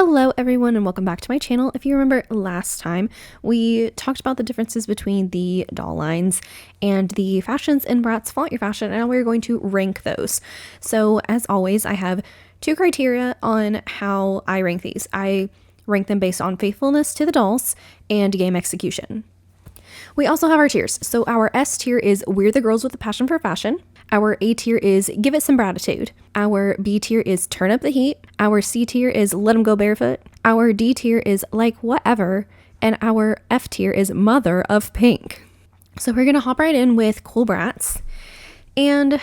Hello everyone and welcome back to my channel. If you remember last time, we talked about the differences between the doll lines and the fashions in Bratz Flaunt Your Fashion, and now we're going to rank those. So as always, I have two criteria on how I rank these. I rank them based on faithfulness to the dolls and game execution. We also have our tiers. So our S tier is We're the Girls with a Passion for Fashion. Our A tier is Give It Some Gratitude. Our B tier is Turn Up the Heat. Our C tier is Let 'Em Go Barefoot. Our D tier is Like Whatever. And our F tier is Mother of Pink. So we're going to hop right in with Cool Bratz. And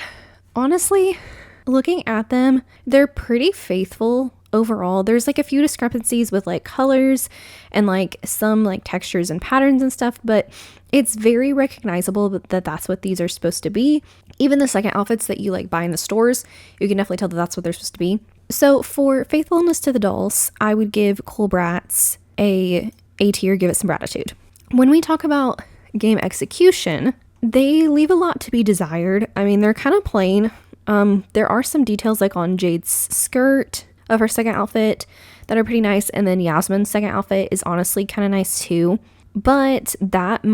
honestly, looking at them, they're pretty faithful overall. There's like a few discrepancies with like colors and like some like textures and patterns and stuff, but it's very recognizable that that's what these are supposed to be. Even the second outfits that you like buy in the stores, you can definitely tell that that's what they're supposed to be. So for faithfulness to the dolls, I would give Cool Bratz a tier, Give It Some Gratitude. When we talk about game execution, they leave a lot to be desired. I mean, they're kind of plain. There are some details like on Jade's skirt of her second outfit that are pretty nice, and then Yasmin's second outfit is honestly kind of nice too. But that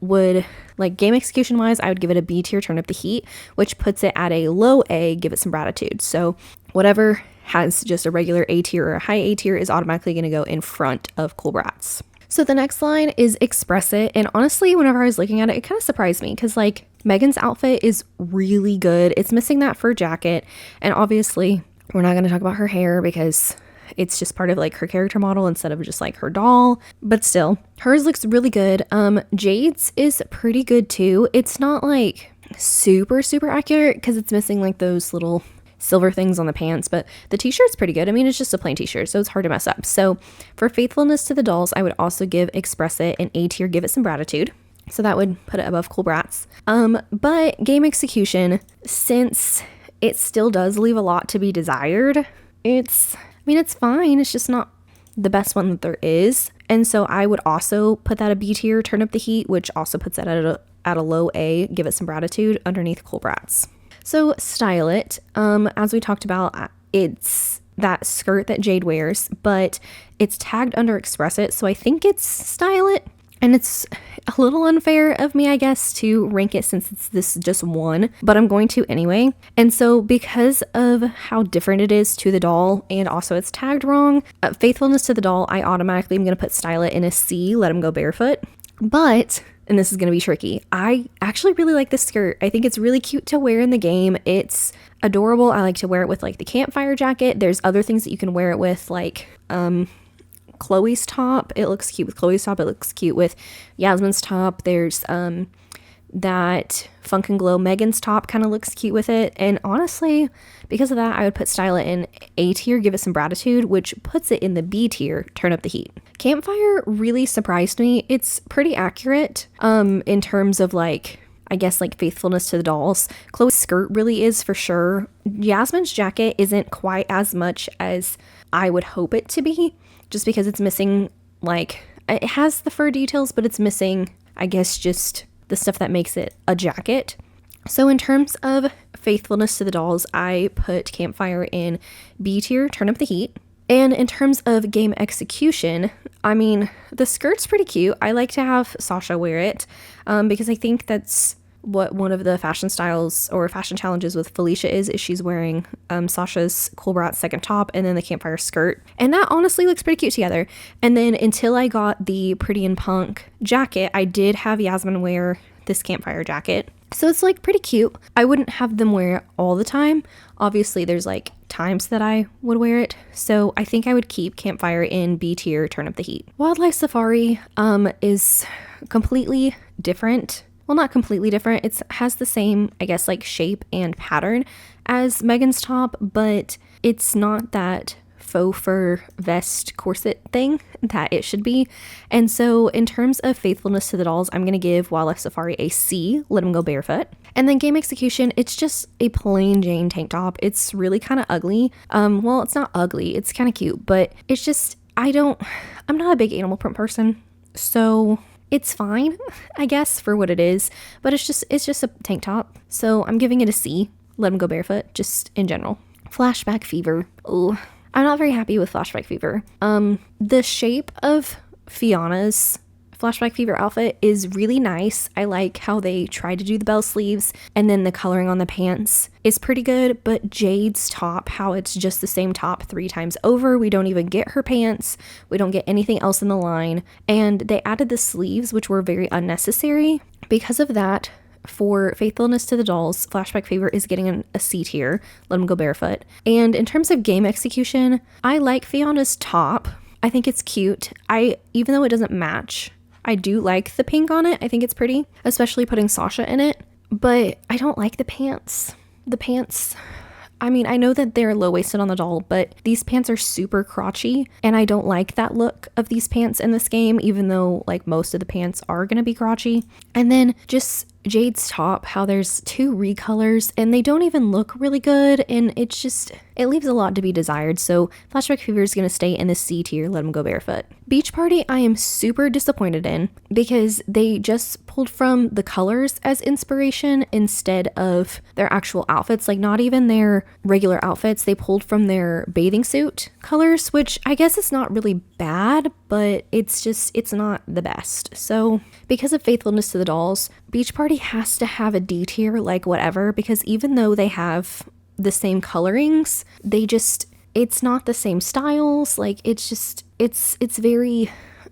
would, like game execution wise, I would give it a B tier, Turn Up the Heat, which puts it at a low A, Give It Some Gratitude. So whatever has just a regular A tier or a high A tier is automatically going to go in front of Cool Bratz. So the next line is Express It, and honestly, whenever I was looking at it, it kind of surprised me because like Megan's outfit is really good. It's missing that fur jacket, and obviously we're not going to talk about her hair because it's just part of like her character model instead of just like her doll, but still hers looks really good. Jade's is pretty good too. It's not like super accurate because it's missing like those little silver things on the pants, but the t-shirt's pretty good. I mean, it's just a plain t-shirt, so it's hard to mess up. So for faithfulness to the dolls, I would also give Express It an A tier, Give It Some Gratitude. So that would put it above Cool Bratz. But game execution, since it still does leave a lot to be desired, it's fine. It's just not the best one that there is. And so I would also put that a B tier, Turn Up the Heat, which also puts it at a low A, Give It Some Gratitude underneath Cool Bratz. So Style It, as we talked about, it's that skirt that Jade wears, but it's tagged under Express It. So I think it's Style It. And it's a little unfair of me, I guess, to rank it since it's this just one, but I'm going to anyway. And so because of how different it is to the doll and also it's tagged wrong, faithfulness to the doll, I automatically am going to put Style It in a C, Let 'Em Go Barefoot. But, and this is going to be tricky, I actually really like this skirt. I think it's really cute to wear in the game. It's adorable. I like to wear it with like the campfire jacket. There's other things that you can wear it with, like, Chloe's top. It looks cute with Chloe's top. It looks cute with Yasmin's top. There's that Funk and Glow Megan's top kind of looks cute with it. And honestly, because of that, I would put Style It in A tier, Give It Some Gratitude, which puts it in the B tier, Turn Up the Heat. Campfire really surprised me. It's pretty accurate in terms of like, I guess like faithfulness to the dolls. Chloe's skirt really is for sure. Yasmin's jacket isn't quite as much as I would hope it to be, just because it's missing, like, it has the fur details, but it's missing, I guess, just the stuff that makes it a jacket. So in terms of faithfulness to the dolls, I put Campfire in B tier, Turn Up the Heat. And in terms of game execution, I mean, the skirt's pretty cute. I like to have Sasha wear it because I think that's what one of the fashion styles or fashion challenges with Felicia is she's wearing Sasha's Cool Bratz second top and then the campfire skirt. And that honestly looks pretty cute together. And then until I got the Pretty and Punk jacket, I did have Yasmin wear this campfire jacket. So it's like pretty cute. I wouldn't have them wear it all the time. Obviously there's like times that I would wear it. So I think I would keep Campfire in B tier, Turn Up the Heat. Wildlife Safari is completely different. Well, not completely different. It has the same, I guess, like shape and pattern as Megan's top, but it's not that faux fur vest corset thing that it should be. And so in terms of faithfulness to the dolls, I'm going to give Wildlife Safari a C, Let 'Em Go Barefoot. And then game execution, it's just a plain Jane tank top. It's really kind of ugly. Well, it's not ugly. It's kind of cute, but it's just, I'm not a big animal print person. So it's fine, I guess, for what it is, but it's just a tank top. So I'm giving it a C, Let 'Em Go Barefoot, just in general. Flashback Fever. Oh, I'm not very happy with Flashback Fever. The shape of Fiona's Flashback Fever outfit is really nice. I like how they try to do the bell sleeves, and then the coloring on the pants is pretty good, but Jade's top, how it's just the same top 3 times over. We don't even get her pants. We don't get anything else in the line. And they added the sleeves, which were very unnecessary. Because of that, for Faithfulness to the Dolls, Flashback Fever is getting a C tier. Let them go barefoot. And in terms of game execution, I like Fiona's top. I think it's cute. Even though it doesn't match, I do like the pink on it. I think it's pretty, especially putting Sasha in it. But I don't like the pants. The pants, I mean, I know that they're low-waisted on the doll, but these pants are super crotchy, and I don't like that look of these pants in this game, even though like most of the pants are gonna be crotchy. And then just Jade's top, how there's 2 recolors and they don't even look really good, and it leaves a lot to be desired. So Flashback Fever is going to stay in the C tier, let them go barefoot. Beach Party I am super disappointed in because they just pulled from the colors as inspiration instead of their actual outfits, like not even their regular outfits. They pulled from their bathing suit colors, which I guess is not really bad, but it's not the best. So because of Faithfulness to the Dolls, Beach Party has to have a D tier, like whatever, because even though they have the same colorings, it's not the same styles. Like it's very,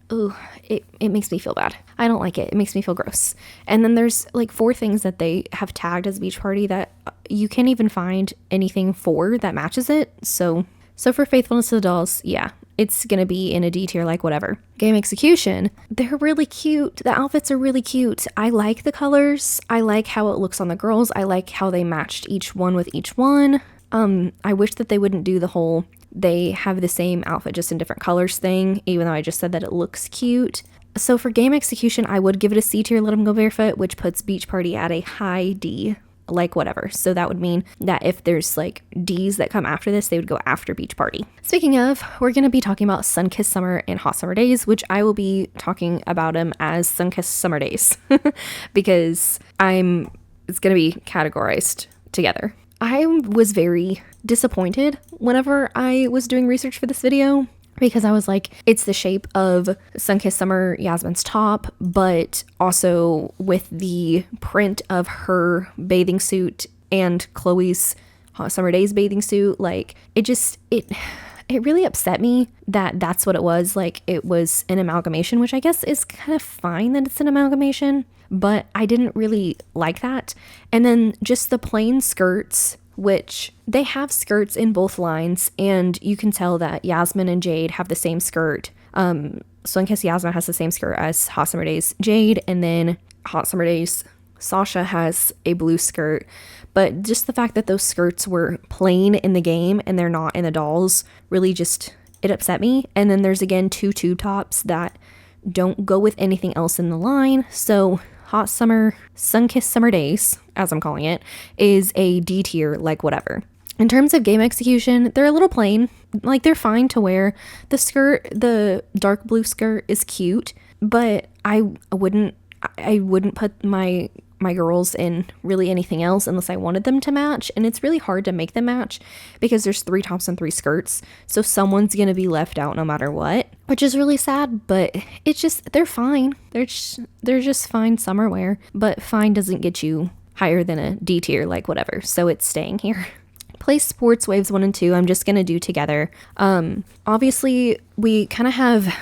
it makes me feel bad. I don't like it. It makes me feel gross. And then there's like 4 things that they have tagged as Beach Party that you can't even find anything for that matches it. So for Faithfulness to the Dolls, yeah, it's gonna be in a D tier, like whatever. Game execution, they're really cute. The outfits are really cute. I like the colors. I like how it looks on the girls. I like how they matched each one with each one. I wish that they wouldn't do the whole they have the same outfit just in different colors thing, even though I just said that it looks cute. So for game execution, I would give it a C tier, let them go barefoot, which puts Beach Party at a high D, like whatever. So that would mean that if there's like D's that come after this, they would go after Beach Party. Speaking of, we're going to be talking about Sunkissed Summer and Hot Summer Days, which I will be talking about them as Sunkissed Summer Days because it's going to be categorized together. I was very disappointed whenever I was doing research for this video because I was like, it's the shape of Sunkissed Summer Yasmin's top, but also with the print of her bathing suit and Chloe's Hot Summer Days bathing suit. Like it really upset me that that's what it was. Like it was an amalgamation, which I guess is kind of fine that it's an amalgamation, but I didn't really like that. And then just the plain skirts, which they have skirts in both lines, and you can tell that Yasmin and Jade have the same skirt. Sunkissed Yasmin has the same skirt as Hot Summer Days Jade, and then Hot Summer Days Sasha has a blue skirt. But just the fact that those skirts were plain in the game and they're not in the dolls really it upset me. And then there's again 2 tube tops that don't go with anything else in the line. So Hot Summer, Sunkissed Summer Days, as I'm calling it, is a D tier, like whatever. In terms of game execution, they're a little plain. Like they're fine to wear. The dark blue skirt is cute, but I wouldn't put my girls in really anything else unless I wanted them to match, and it's really hard to make them match because there's 3 tops and 3 skirts, so someone's gonna be left out no matter what, which is really sad. But they're fine. They're just fine summer wear, but fine doesn't get you higher than a D tier, like whatever, so it's staying here. Play Sports Waves 1 and 2 I'm just gonna do together. Obviously we kind of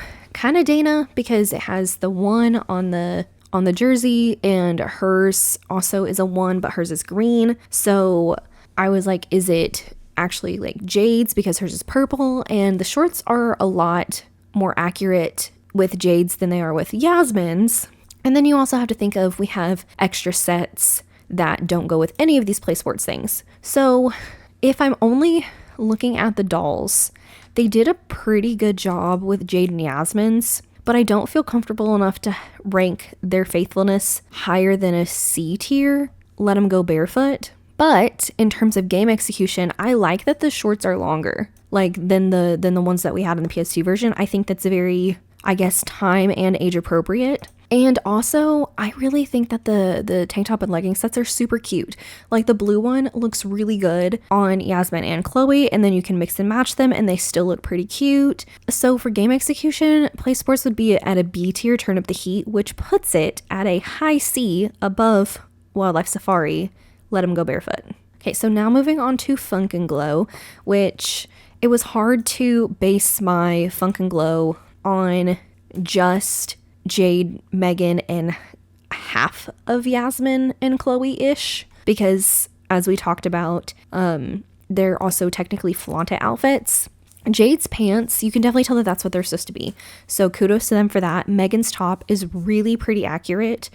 Dana because it has the 1 on the jersey, and hers also is a 1, but hers is green. So I was like, is it actually like Jade's because hers is purple? And the shorts are a lot more accurate with Jade's than they are with Yasmin's. And then you also have to think of, we have extra sets that don't go with any of these play sports things. So if I'm only looking at the dolls, they did a pretty good job with Jade and Yasmin's, but I don't feel comfortable enough to rank their faithfulness higher than a C tier, let them go barefoot. But in terms of game execution, I like that the shorts are longer, like than the ones that we had in the PS2 version. I think that's very, I guess, time and age appropriate. And also, I really think that the tank top and legging sets are super cute. Like the blue one looks really good on Yasmin and Chloe, and then you can mix and match them and they still look pretty cute. So for game execution, Play Sports would be at a B tier, Turn Up the Heat, which puts it at a high C above Wildlife Safari, Let 'Em Go Barefoot. Okay, so now moving on to Funk and Glow, which it was hard to base my Funk and Glow on just Jade, Megan, and half of Yasmin and Chloe-ish, because as we talked about, they're also technically Flaunt It outfits. Jade's pants, you can definitely tell that that's what they're supposed to be. So kudos to them for that. Megan's top is really pretty accurate.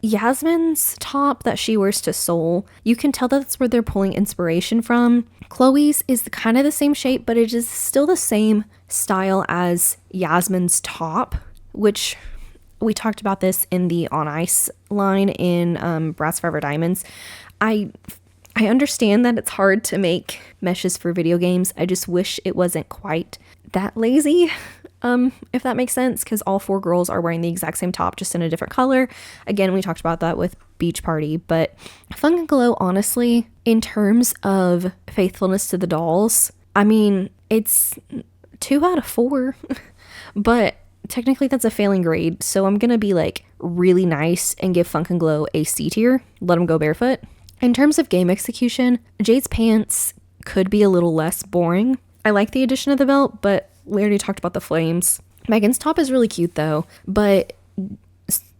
Yasmin's top that she wears to Soul, you can tell that's where they're pulling inspiration from. Chloe's is kind of the same shape, but it is still the same style as Yasmin's top, which we talked about this in the On Ice line in Bratz Forever Diamonds. I understand that it's hard to make meshes for video games. I just wish it wasn't quite that lazy, if that makes sense, because all 4 girls are wearing the exact same top, just in a different color. Again, we talked about that with Beach Party, but Funk and Glow, honestly, in terms of faithfulness to the dolls, I mean, it's 2 out of 4, but technically that's a failing grade, so I'm gonna be like really nice and give Funk and Glow a C tier, Let 'Em Go Barefoot. In terms of game execution, Jade's pants could be a little less boring. I like the addition of the belt, but we already talked about the flames. Megan's top is really cute though, but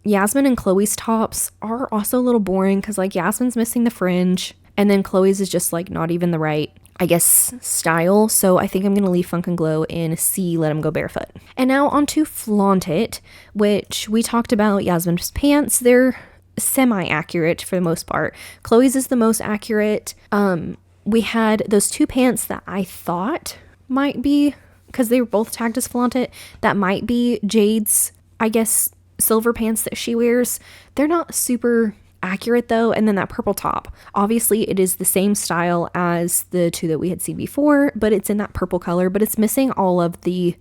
Yasmin and Chloe's tops are also a little boring because like Yasmin's missing the fringe and then Chloe's is just like not even the right, I guess, style. So I think I'm going to leave Funk and Glow in C, Let 'Em Go Barefoot. And now on to Flaunt It, which we talked about Yasmin's pants. They're semi-accurate for the most part. Chloe's is the most accurate. We had those 2 pants that I thought might be, because they were both tagged as Flaunt It, that might be Jade's, I guess, silver pants that she wears. They're not super accurate though. And then that purple top, obviously it is the same style as the 2 that we had seen before, but it's in that purple color, but it's missing all of the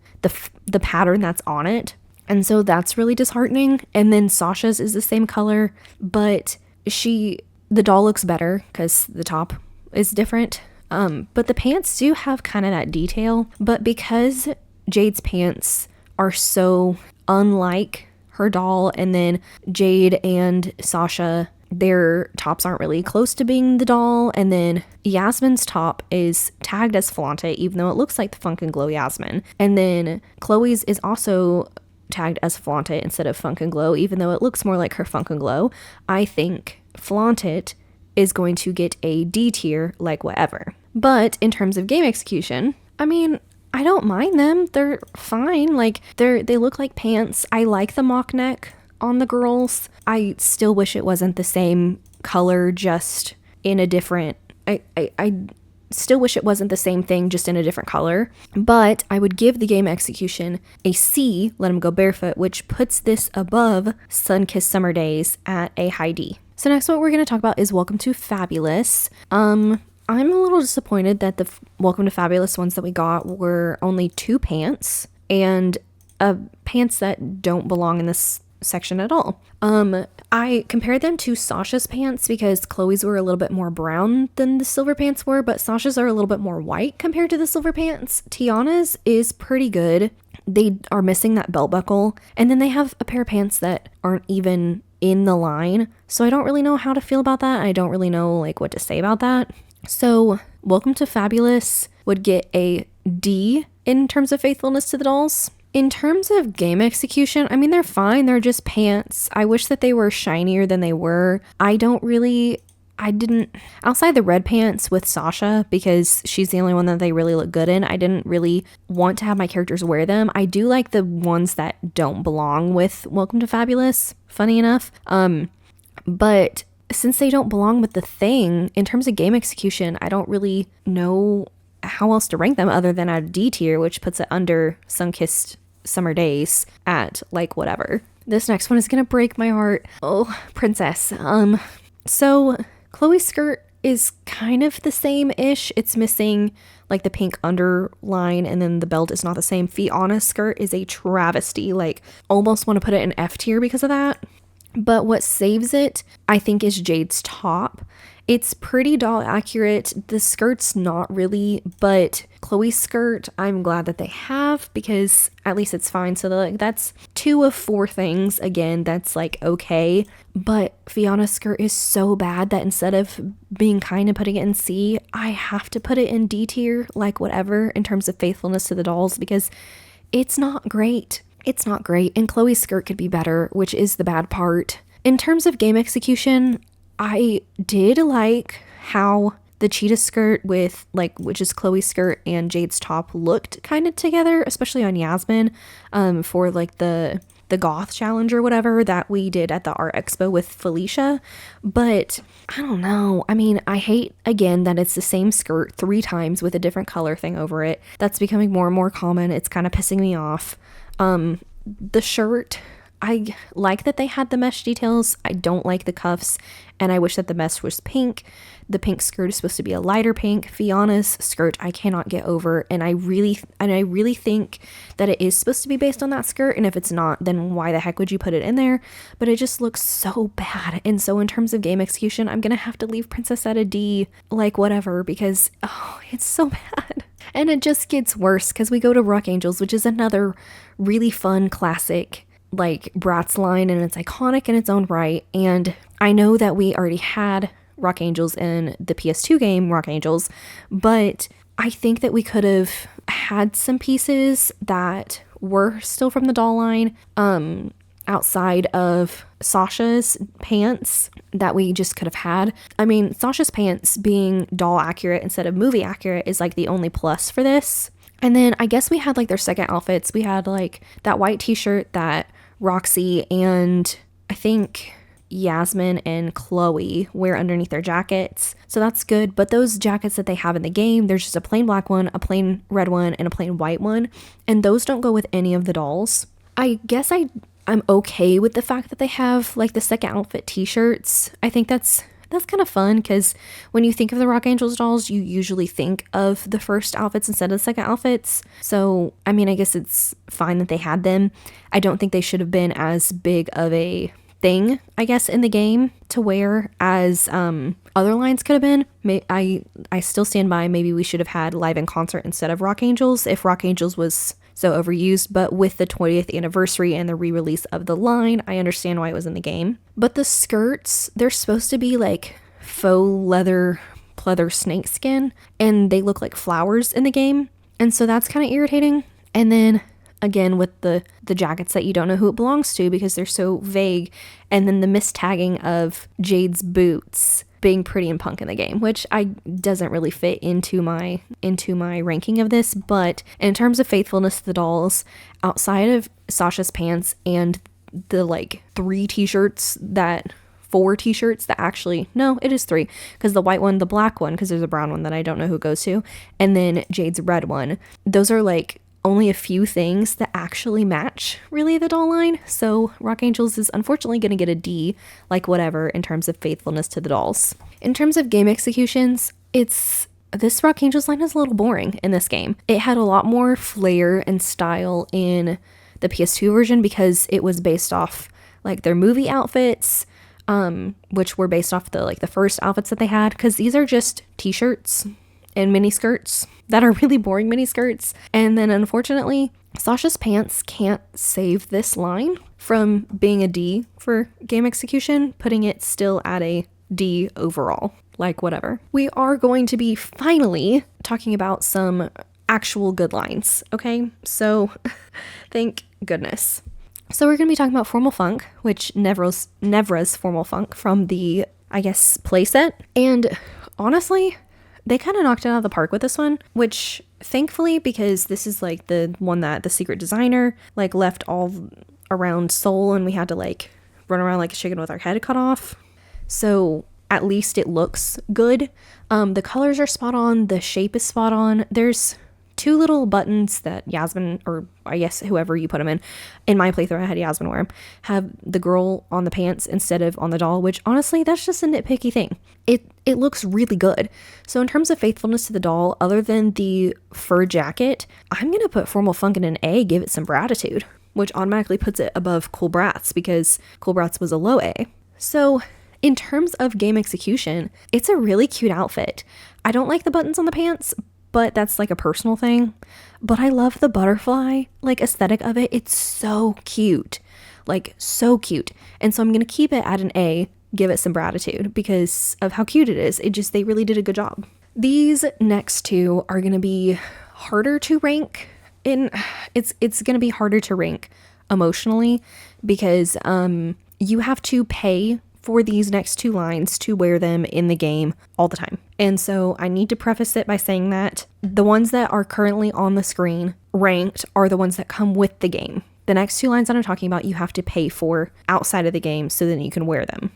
pattern that's on it. And so that's really disheartening. And then Sasha's is the same color, but the doll looks better because the top is different. But the pants do have kind of that detail. But because Jade's pants are so unlike her doll, and then Jade and Sasha, their tops aren't really close to being the doll. And then Yasmin's top is tagged as Flaunt It, even though it looks like the Funk and Glow Yasmin. And then Chloe's is also tagged as Flaunt It instead of Funk and Glow, even though it looks more like her Funk and Glow. I think Flaunt It is going to get a D tier, like whatever. But in terms of game execution, I mean, I don't mind them. They're fine. Like they look like pants. I like the mock neck on the girls. I still wish it wasn't the same color, just in a different, I still wish it wasn't the same thing, just in a different color. But I would give the game execution a C, Let 'Em Go Barefoot, which puts this above Sun-Kissed Summer Days at a high D. So next what we're going to talk about is Welcome to Fabulous. I'm a little disappointed that the Welcome to Fabulous ones that we got were only 2 pants, and pants that don't belong in this section at all. I compared them to Sasha's pants because Chloe's were a little bit more brown than the silver pants were, but Sasha's are a little bit more white compared to the silver pants. Tiana's is pretty good. They are missing that belt buckle, and then they have a pair of pants that aren't even in the line, so I don't really know how to feel about that. I don't really know like what to say about that. So Welcome to Fabulous would get a D in terms of faithfulness to the dolls. In terms of game execution, I mean, they're fine. They're just pants. I wish that they were shinier than they were. Outside the red pants with Sasha, because she's the only one that they really look good in, I didn't really want to have my characters wear them. I do like the ones that don't belong with Welcome to Fabulous, funny enough. But since they don't belong with the thing, in terms of game execution, I don't really know how else to rank them other than at a D tier, which puts it under Sun-Kissed Summer Days at like whatever. This next one is gonna break my heart. Oh, princess. So Chloe's skirt is kind of the same-ish. It's missing like the pink underline, and then the belt is not the same. Fianna's skirt is a travesty. Like, almost want to put it in F tier because of that. But what saves it, I think, is Jade's top. It's pretty doll accurate. The skirt's not really, but Chloe's skirt, I'm glad that they have, because at least it's fine. So like, that's 2 of 4 things. Again, that's like okay. But Fianna's skirt is so bad that instead of being kind and putting it in C, I have to put it in D tier, like whatever, in terms of faithfulness to the dolls, because it's not great. It's not great, and Chloe's skirt could be better, which is the bad part. In terms of game execution, I did like how the cheetah skirt with, like, which is Chloe's skirt and Jade's top, looked kind of together, especially on Yasmin, for like the goth challenge or whatever that we did at the art expo with Felicia. But I don't know. I mean, I hate, again, that it's the same skirt 3 times with a different color thing over it. That's becoming more and more common. It's kind of pissing me off. The shirt, I like that they had the mesh details. I don't like the cuffs, and I wish that the mesh was pink. The pink skirt is supposed to be a lighter pink. Fianna's skirt I cannot get over, and I really think that it is supposed to be based on that skirt, and if it's not, then why the heck would you put it in there? But it just looks so bad. And so in terms of game execution, I'm gonna have to leave Princess at a D, like whatever, because it's so bad. And it just gets worse because we go to Rock Angels, which is another really fun classic like Bratz line, and it's iconic in its own right. And I know that we already had Rock Angels in the PS2 game Rock Angels, but I think that we could have had some pieces that were still from the doll line, outside of Sasha's pants, that we just could have had. I mean, Sasha's pants being doll accurate instead of movie accurate is like the only plus for this. And then I guess we had like their second outfits. We had like that white t-shirt that Roxy and I think Yasmin and Chloe wear underneath their jackets. So that's good. But those jackets that they have in the game, there's just a plain black one, a plain red one, and a plain white one. And those don't go with any of the dolls. I guess I'm okay with the fact that they have like the second outfit t-shirts. I think that's kind of fun, because when you think of the Rock Angels dolls, you usually think of the first outfits instead of the second outfits. So, I mean, I guess it's fine that they had them. I don't think they should have been as big of a thing, I guess, in the game to wear as other lines could have been. I still stand by maybe we should have had live in concert instead of Rock Angels if Rock Angels was so overused, but with the 20th anniversary and the re-release of the line, I understand why it was in the game. But the skirts, they're supposed to be like faux leather pleather snakeskin, and they look like flowers in the game, and so that's kind of irritating. And then again with the jackets that you don't know who it belongs to because they're so vague, and then the mistagging of Jade's boots being pretty and punk in the game, which doesn't really fit into my ranking of this. But in terms of faithfulness to the dolls, outside of Sasha's pants and the like 4 t-shirts that actually, no, it is 3, because the white one, the black one, because there's a brown one that I don't know who it goes to, and then Jade's red one, those are like only a few things that actually match really the doll line. So Rock Angels is unfortunately going to get a D, like whatever, in terms of faithfulness to the dolls. In terms of game executions, this Rock Angels line is a little boring in this game. It had a lot more flair and style in the PS2 version because it was based off like their movie outfits, which were based off the first outfits that they had, because these are just t-shirts and mini skirts that are really boring mini skirts. And then unfortunately, Sasha's pants can't save this line from being a D for game execution, putting it still at a D overall, like whatever. We are going to be finally talking about some actual good lines, okay? So thank goodness. So we're going to be talking about Formal Funk, which Nevra's Formal Funk from the, I guess, playset. And honestly, they kind of knocked it out of the park with this one, which thankfully, because this is like the one that the secret designer like left all around Seoul, and we had to like run around like a chicken with our head cut off. So at least it looks good. The colors are spot on. The shape is spot on. There's two little buttons that Yasmin, or I guess whoever you put them in my playthrough I had Yasmin wear them, have the girl on the pants instead of on the doll, which honestly, that's just a nitpicky thing. It looks really good. So in terms of faithfulness to the doll, other than the fur jacket, I'm going to put Formal Funk in an A, give it some gratitude, which automatically puts it above Cool Bratz because Cool Bratz was a low A. So in terms of game execution, it's a really cute outfit. I don't like the buttons on the pants, but that's like a personal thing. But I love the butterfly, like, aesthetic of it. It's so cute, like so cute. And so I'm going to keep it at an A, give it some gratitude because of how cute it is. They really did a good job. These next two are going to be harder to rank it's going to be harder to rank emotionally because you have to pay for these next two lines to wear them in the game all the time. And so I need to preface it by saying that the ones that are currently on the screen ranked are the ones that come with the game. The next two lines that I'm talking about, you have to pay for outside of the game so that you can wear them.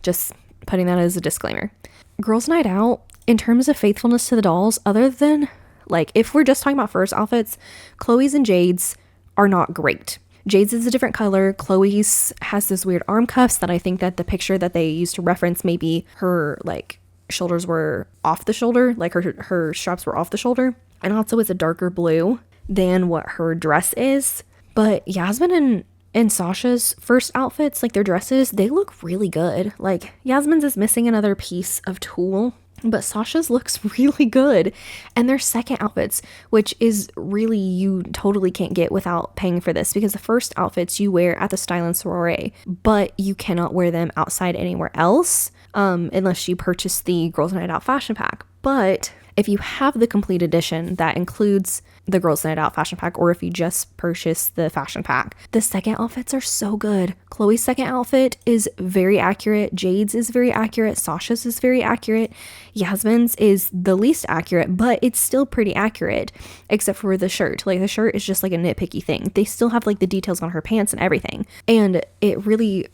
Just putting that as a disclaimer. Girls' Night Out, in terms of faithfulness to the dolls, other than, like, if we're just talking about first outfits, Chloe's and Jade's are not great. Jade's is a different color. Chloe's has this weird arm cuffs that I think that the picture that they used to reference, maybe her, like, shoulders were off the shoulder, like her straps were off the shoulder. And also it's a darker blue than what her dress is. But Yasmin and Sasha's first outfits, like their dresses, they look really good. Like, Yasmin's is missing another piece of tulle, but Sasha's looks really good. And their second outfits, which is really, you totally can't get without paying for this, because the first outfits you wear at the Style and Soiree, but you cannot wear them outside anywhere else unless you purchase the Girls Night Out fashion pack. But if you have the complete edition that includes the Girls Night Out fashion pack, or if you just purchase the fashion pack, the second outfits are so good. Chloe's second outfit is very accurate. Jade's is very accurate. Sasha's is very accurate. Yasmin's is the least accurate, but it's still pretty accurate, except for the shirt. Like, the shirt is just like a nitpicky thing. They still have like the details on her pants and everything. And it really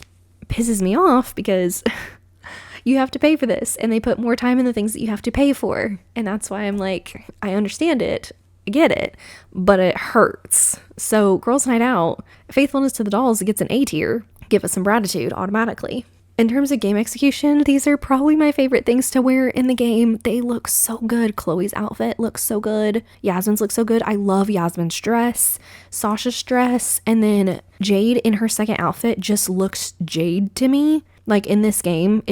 pisses me off because you have to pay for this, and they put more time in the things that you have to pay for. And that's why I'm like, I understand it, I get it, but it hurts. So Girls Night Out, faithfulness to the dolls gets an A tier. Give us some gratitude automatically. In terms of game execution, these are probably my favorite things to wear in the game. They look so good. Chloe's outfit looks so good. Yasmin's looks so good. I love Yasmin's dress, Sasha's dress, and then Jade in her second outfit just looks Jade to me. Like, in this game,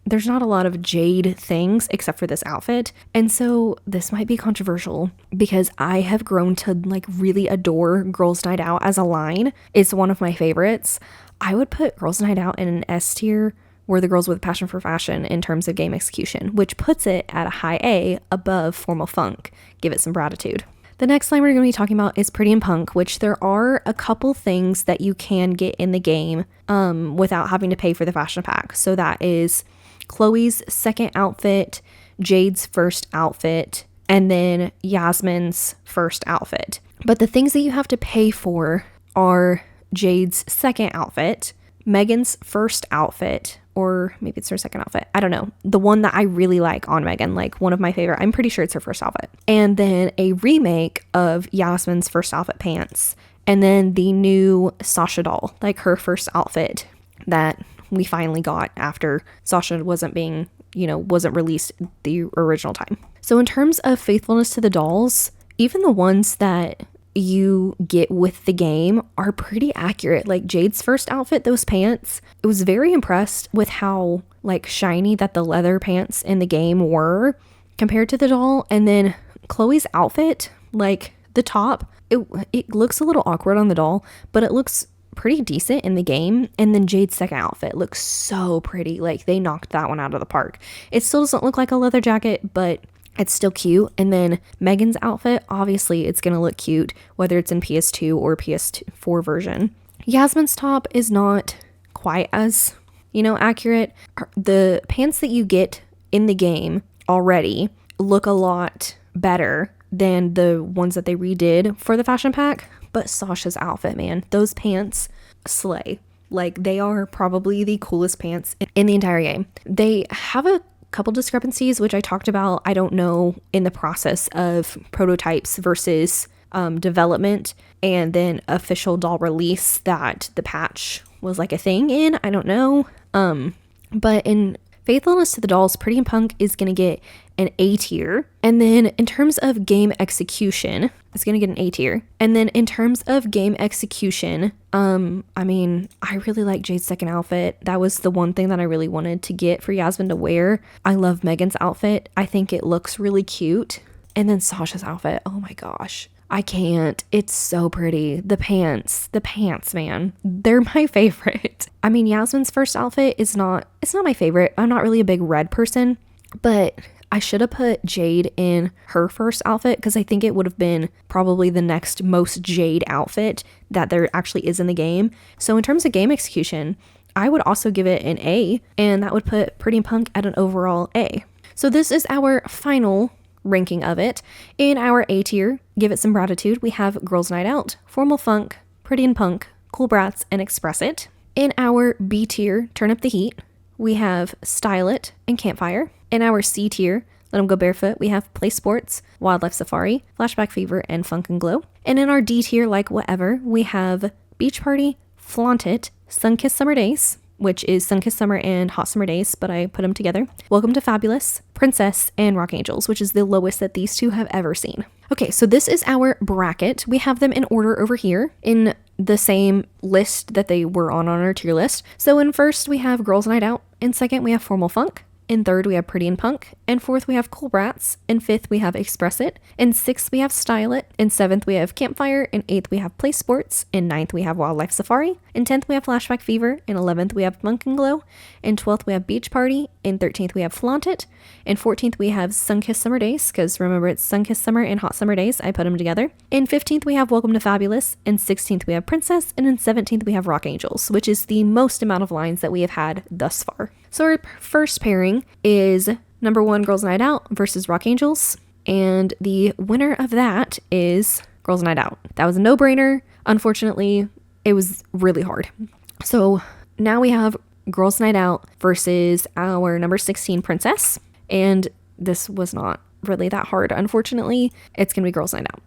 there's not a lot of Jade things except for this outfit. And so this might be controversial because I have grown to like really adore Girls Night Out as a line. It's one of my favorites. I would put Girls Night Out in an S tier, where the girls with passion for fashion in terms of game execution, which puts it at a high A above Formal Funk. Give it some gratitude. The next line we're going to be talking about is Pretty and Punk, which there are a couple things that you can get in the game without having to pay for the fashion pack. So that is Chloe's second outfit, Jade's first outfit, and then Yasmin's first outfit. But the things that you have to pay for are Jade's second outfit, Megan's first outfit, or maybe it's her second outfit. I don't know. The one that I really like on Megan, like one of my favorite. I'm pretty sure it's her first outfit. And then a remake of Yasmin's first outfit pants. And then the new Sasha doll, like her first outfit that we finally got after Sasha wasn't released the original time. So in terms of faithfulness to the dolls, even the ones that you get with the game are pretty accurate. Like Jade's first outfit, those pants, I was very impressed with how like shiny that the leather pants in the game were compared to the doll. And then Chloe's outfit, like the top, it looks a little awkward on the doll, but it looks pretty decent in the game. And then Jade's second outfit looks so pretty. Like they knocked that one out of the park. It still doesn't look like a leather jacket, but it's still cute. And then Megan's outfit, obviously it's going to look cute, whether it's in PS2 or PS4 version. Yasmin's top is not quite as, accurate. The pants that you get in the game already look a lot better than the ones that they redid for the fashion pack. But Sasha's outfit, man, those pants slay. Like they are probably the coolest pants in the entire game. They have a couple discrepancies, which I talked about, I don't know, in the process of prototypes versus development and then official doll release, that the patch was like a thing in. I don't know. But in faithfulness to the dolls, Pretty in Punk is going to get an A tier. And then in terms of game execution, it's going to get an A tier. And then in terms of game execution, I mean, I really like Jade's second outfit. That was the one thing that I really wanted to get for Yasmin to wear. I love Megan's outfit. I think it looks really cute. And then Sasha's outfit, oh my gosh. I can't. It's so pretty. The pants, man. They're my favorite. I mean, Yasmin's first outfit it's not my favorite. I'm not really a big red person, but I should have put Jade in her first outfit because I think it would have been probably the next most Jade outfit that there actually is in the game. So in terms of game execution, I would also give it an A, and that would put Pretty in Punk at an overall A. So this is our final ranking of it. In our A tier, give it some gratitude, we have Girls Night Out, Formal Funk, Pretty in Punk, Cool Bratz, and Express It. In our B tier, Turn Up the Heat, we have Style It and Campfire. In our C tier, Let 'Em Go Barefoot, we have Play Sports, Wildlife Safari, Flashback Fever, and Funk and Glow. And in our D tier, Like Whatever, we have Beach Party, Flaunt It, Sunkissed Summer Days, which is Sunkissed Summer and Hot Summer Days, but I put them together. Welcome to Fabulous, Princess, and Rock Angels, which is the lowest that these two have ever seen. Okay, so this is our bracket. We have them in order over here in the same list that they were on our tier list. So in first, we have Girls Night Out. In second, we have Formal Funk. In third, we have Pretty in Punk. In fourth, we have Cool Bratz. In fifth, we have Express It. In sixth, we have Style It. In seventh, we have Campfire. In eighth, we have Play Sports. In ninth, we have Wildlife Safari. In 10th, we have Flashback Fever. In 11th, we have Funk and Glow. In 12th, we have Beach Party. In 13th, we have Flaunt It. In 14th, we have Sunkissed Summer Days, because remember, it's Sunkissed Summer and Hot Summer Days. I put them together. In 15th, we have Welcome to Fabulous. In 16th, we have Princess. And in 17th, we have Rock Angels, which is the most amount of lines that we have had thus far. So our first pairing is number 1, Girls Night Out versus Rock Angels. And the winner of that is Girls Night Out. That was a no-brainer. Unfortunately, it was really hard. So now we have Girls Night Out versus our number 16, Princess. And this was not really that hard. Unfortunately, it's going to be Girls Night Out.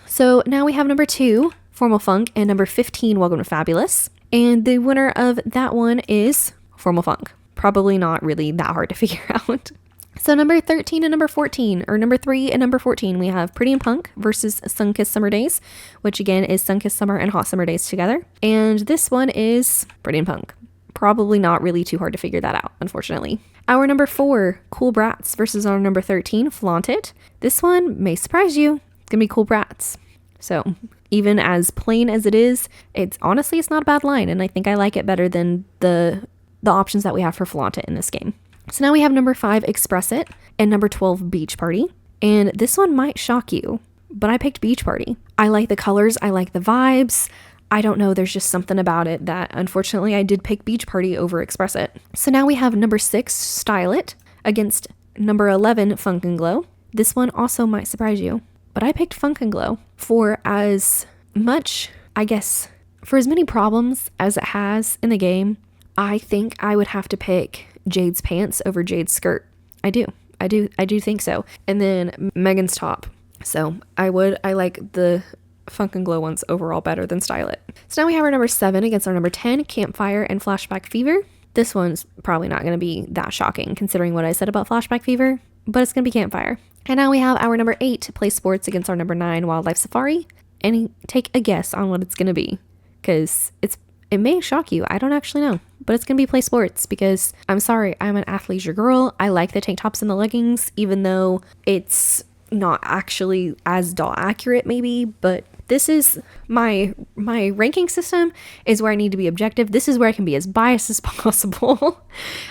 So now we have number 2, Formal Funk, and number 15, Welcome to Fabulous. And the winner of that one is Formal Funk. Probably not really that hard to figure out. So number 13 and number 14, or number 3 and number 14, we have Pretty in Punk versus Sunkissed Summer Days, which again is Sunkissed Summer and Hot Summer Days together. And this one is Pretty in Punk. Probably not really too hard to figure that out, unfortunately. Our number 4, Cool Bratz versus our number 13, Flaunt It. This one may surprise you. It's gonna be Cool Bratz. So even as plain as it is, it's not a bad line, and I think I like it better than the options that we have for Flaunt It in this game. So now we have number 5, Express It, and number 12, Beach Party. And this one might shock you, but I picked Beach Party. I like the colors, I like the vibes. I don't know, there's just something about it that unfortunately I did pick Beach Party over Express It. So now we have number 6, Style It, against number 11, Funk and Glow. This one also might surprise you, but I picked Funk and Glow for as much, I guess, for as many problems as it has in the game. I think I would have to pick Jade's pants over Jade's skirt. I do think so. And then Megan's top. So I like the Funk and Glow ones overall better than Style It. So now we have our number 7 against our number 10, Campfire and Flashback Fever. This one's probably not going to be that shocking considering what I said about Flashback Fever, but it's going to be Campfire. And now we have our number 8, Play Sports, against our number 9, Wildlife Safari. And take a guess on what it's going to be, because it may shock you. I don't actually know, but it's going to be Play Sports because I'm sorry, I'm an athleisure girl. I like the tank tops and the leggings, even though it's not actually as doll accurate maybe, but this is my ranking system is where I need to be objective. This is where I can be as biased as possible.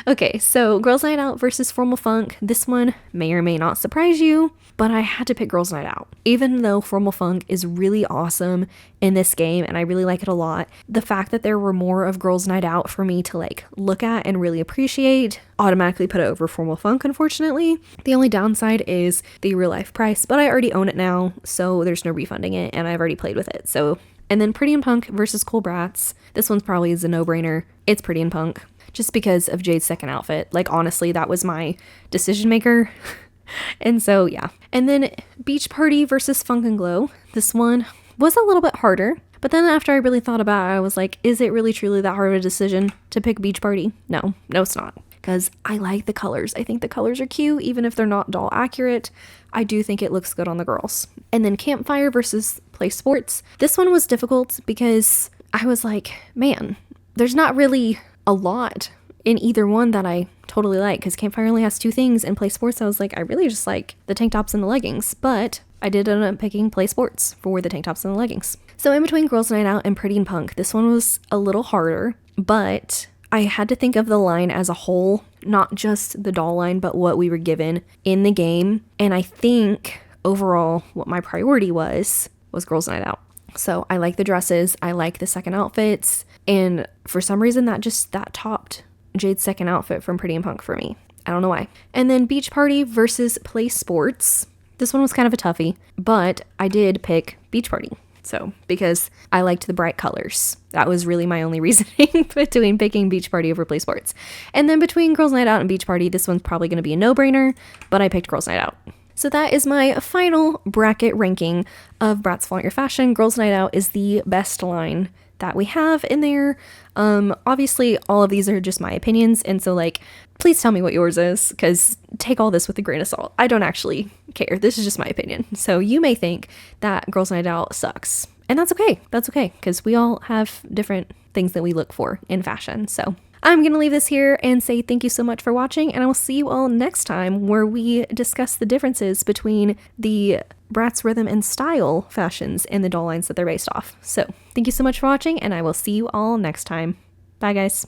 Okay, so Girls Night Out versus Formal Funk. This one may or may not surprise you, but I had to pick Girls Night Out. Even though Formal Funk is really awesome in this game and I really like it a lot, the fact that there were more of Girls Night Out for me to like look at and really appreciate automatically put it over Formal Funk, unfortunately. The only downside is the real life price, but I already own it now, so there's no refunding it and I've already played with it. So, and then Pretty in Punk versus Cool Bratz. This one's probably is a no-brainer. It's Pretty in Punk. just because of Jade's second outfit. Like, honestly, that was my decision maker. And so, yeah. And then Beach Party versus Funk and Glow. This one was a little bit harder. But then after I really thought about it, I was like, is it really truly that hard of a decision to pick Beach Party? No, it's not. Because I like the colors. I think the colors are cute, even if they're not doll accurate. I do think it looks good on the girls. And then Campfire versus Play Sports. This one was difficult because I was like, man, there's not really a lot in either one that I totally like, because Campfire only has 2 things, and Play Sports I was like, I really just like the tank tops and the leggings, but I did end up picking Play Sports for the tank tops and the leggings. So in between Girls Night Out and Pretty and Punk, this one was a little harder, but I had to think of the line as a whole, not just the doll line, but what we were given in the game. And I think overall what my priority was Girls Night Out. So I like the dresses, I like the second outfits, and for some reason that topped Jade's second outfit from Pretty and Punk for me. I don't know why. And then Beach Party versus Play Sports. This one was kind of a toughie, but I did pick Beach Party. So, because I liked the bright colors. That was really my only reasoning between picking Beach Party over Play Sports. And then between Girls Night Out and Beach Party, this one's probably going to be a no-brainer, but I picked Girls Night Out. So that is my final bracket ranking of Bratz Flaunt Your Fashion. Girls Night Out is the best line that we have in there. Obviously, all of these are just my opinions, and so, like, please tell me what yours is, because take all this with a grain of salt. I don't actually care. This is just my opinion. So you may think that Girls Night Out sucks, and that's okay. That's okay, because we all have different things that we look for in fashion. So I'm going to leave this here and say thank you so much for watching, and I will see you all next time where we discuss the differences between the Bratz Rhythm and Style fashions and the doll lines that they're based off. So thank you so much for watching, and I will see you all next time. Bye, guys.